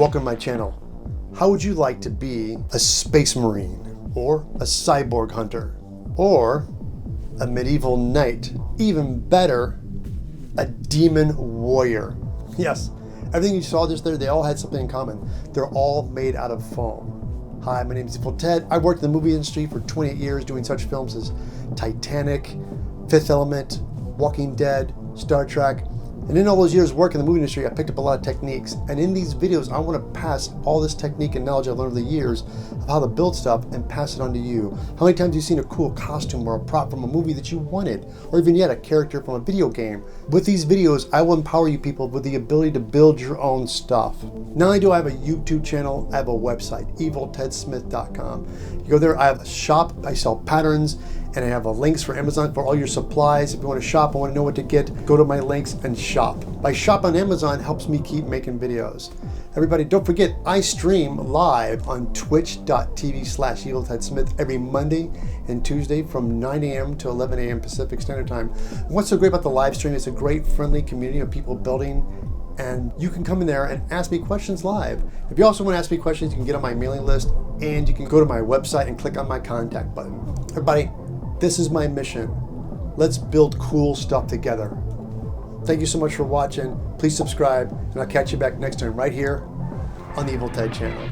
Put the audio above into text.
Welcome to my channel. How would you like to be a space marine, or a cyborg hunter, or a medieval knight? Even better, a demon warrior. Yes, everything you saw just there, they all had something in common. They're all made out of foam. Hi, my name is Evil Ted. I worked in the movie industry for 28 years doing such films as Titanic, Fifth Element, Walking Dead, Star Trek. And in all those years working in the movie industry, I picked up a lot of techniques. And in these videos, I want to pass all this technique and knowledge I've learned over the years of how to build stuff and pass it on to you. How many times have you seen a cool costume or a prop from a movie that you wanted? Or even yet a character from a video game? With these videos, I will empower you people with the ability to build your own stuff. Not only do I have a YouTube channel, I have a website, eviltedsmith.com. You go there, I have a shop, I sell patterns, and I have links for Amazon for all your supplies. If you want to shop and want to know what to get, go to my links and shop. My shop on Amazon helps me keep making videos. Everybody, don't forget, I stream live on twitch.tv/eviltedsmith every Monday and Tuesday from 9 a.m. to 11 a.m. Pacific Standard Time. And what's so great about the live stream? It's a great, friendly community of people building, and you can come in there and ask me questions live. If you also want to ask me questions, you can get on my mailing list, and you can go to my website and click on my contact button. Everybody, this is my mission. Let's build cool stuff together. Thank you so much for watching. Please subscribe, and I'll catch you back next time right here on the Evil Ted channel.